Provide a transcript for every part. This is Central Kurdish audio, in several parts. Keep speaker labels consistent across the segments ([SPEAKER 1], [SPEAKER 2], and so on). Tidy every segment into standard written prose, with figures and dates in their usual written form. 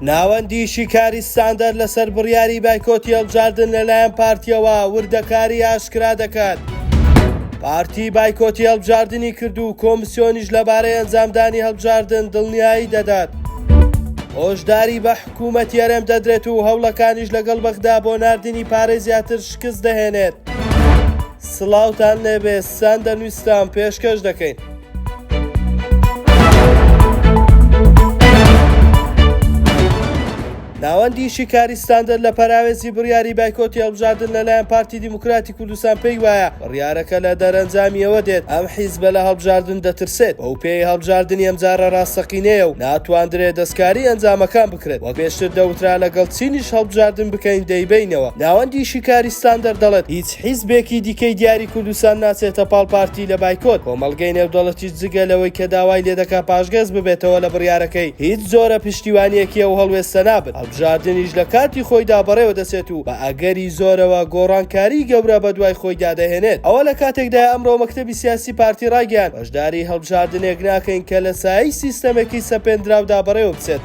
[SPEAKER 1] ناوەندی شیکاری ستاندەر لەسەر بڕیاری بایکۆتی هەڵبژاردن لەلایەن پارتیەوە وردەکاری ئاشکرا دەکات. پارتی بایکۆتی هەڵبژاردنی کرد و کۆمیسیۆنیش لەبارەی ئەنجامدانی هەڵبژاردن دڵنیایی دەدات. هۆشداری بە حکوومەت یارێم دەدرێت و هەوڵەکانیش لەگەڵ بەخدا بۆ ناردنی پارەی زیاتر شکست دەهێنێت. سڵاوتان لێبێ ستاندەر نووسان پێشکەش دەکەین. ناوەندی شیکاری ستاندەر لە پەراوێزی بڕیاری بایکۆتی هەڵبژاردن لەلایەن پارتی دیموکراتی کوردستان پێی وایە بڕیارەکە لە دەرەنجامیەوە دێت ئەم حیزبە لە هەڵبژاردن دەترسێت بەو پێی هەڵبژاردننی ئەمجارە ڕاستەقینەیە و ناتوانرێت دەستکاری ئەنجامەکان بکرێت وەک پێشتر دەوترا لەگەڵ چینیش هەڵبژاردن بکەین دەیبینەوە. ناوەندی شیکاری ستاندەر دەڵێت هیچ حیزبێکی دیکەی دیاری کوردستان ناچێتە پاڵ پارتی لە بایکۆت. کۆمەڵگەی نێودەوڵەتیش جگە لەوەی کە داوای لێ دەکا پاشگەز ببێتەوە لە بڕیارەکەی هیچ زۆرە پشتیوانیەکیە و هەڵوێستە نابێت. هەڵبژاردنیش لە کاتی خۆیدا بەڕێوە دەچێت و بە ئەگەری زۆرەوە گۆڕانکاری گەورە بە دوای خۆیدا دەهێنێت. ئەوە لە کاتێکدا ئەمڕۆ مەکتەبی سیاسی پارتی ڕایگەیاند بەشداری هەڵبژاردنێک ناکەین کە لە سایەی سیستەمێکی سەپێنراودا بەڕێوە بچێت.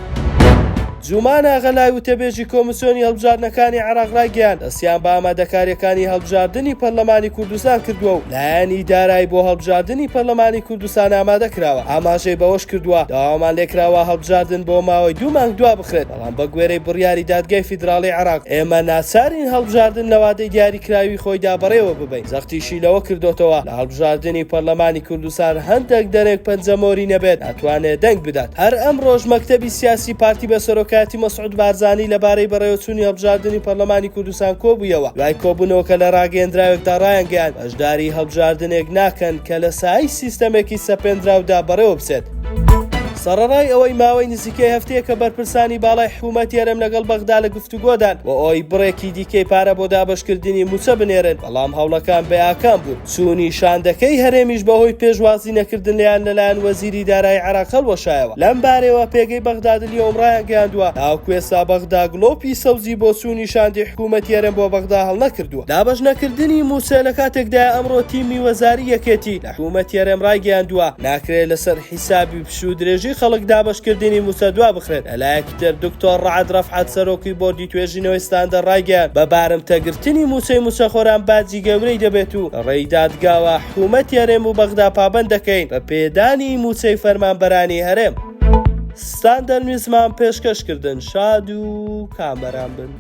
[SPEAKER 1] جومان ئاغەلای وتەبێژی کۆمیسیۆنی هەڵبژاردنەکانی عێراق ڕایگەیاند دەستیان بە ئامادەکاریەکانی هەڵبژاردنی پەرلەمانی کوردستان کردووە و لایەنی دارایی بۆ هەڵبژاردنی پەرلەمانی کوردستان ئامادە کراوە. ئاماژەی بەوەش کردووە داوامان لێکراوە هەڵبژاردن بۆ ماوەی 2 مانگ دوا بخرێت بەڵام بە گوێرەی بڕیاری دادگای فیدراڵی عێراق ئێمە ناچارین هەڵبژاردن لە وادەی دیاریکراوی خۆیدا بەڕێوە ببین. زەختیشی لەوە کردوتەوە لە هەڵبژاردنی پەرلەمانی کوردستان هەندێک دەرێک پەنجەمۆری نەبێت ناتوانێت دەنگ بدات. هەر ئەم ڕۆژ مەکتەبی سیاسی پارتی بە سەرۆکاتی مەسعود بارزانی لەبارەی بەڕێوەچوونی هەڵبژاردنی پەرلەمانی کوردستان کۆبوویەوە. دوای کۆبوونەوەکە لە ڕاگەیەندراوێکدا ڕایانگەیاند بەشداری هەڵبژاردنێک ناکەن کە لە سایەی سیستەمێکی سەپێنراودا بەڕێوە بچێت. سەرەڕای ئەوەی ماوەی نزیکەی هەفتەیە کە بەرپرسانی باڵای حکوومەت یارێم لەگەڵ بەغدا لە گفتوگۆدان و ئەوی بڕێکی دیکەی پارە بۆ دابەشکردنی موچە بنێرن بەڵام هەوڵەکان بەیاکان بوون. چوونی شاندەکەی هەرێمیش بەهۆی پێشوازی نەکردن لەلایەن وەزیری دارایی عێراق هەڵوەشایەوە. لەم بارەوە پێگەی بەغدا دلیۆم ڕایانگەیاندووە تاوەکو ئێستا بەغدا گڵۆپی سەوزی بۆ چوونی شاندی حکوومەت یارێم بۆ بەغدا هەڵنەکردووە. دابەش نەکردنی موچە لە کاتێکدا ئەمڕۆ تیمی وەزاری یەکێتی لە حکوومەت یارێم ڕایگەیاندووە ناکرێت لەسەر حیسابی پشوو درێژی خەڵک دابەشکردنی موچە دوا بخرێت. لەلایەکی تر دکتۆر ڕەعەد ڕەفعەت سەرۆکی بۆردی توێژینەوەی ستاندەر ڕایگەیاند بە بارمتەگرتنی موچەی موچەخۆران باجی گەورەی دەبێت و ڕێی دادگاوە حکوومەت یارێم و بەغدا پابەند دەکەین بە پێدانی موچەی فەرمانبەرانی هەرێم. ستاندەر نوێزمان پێشکەشکردن شاد و کامەران بن.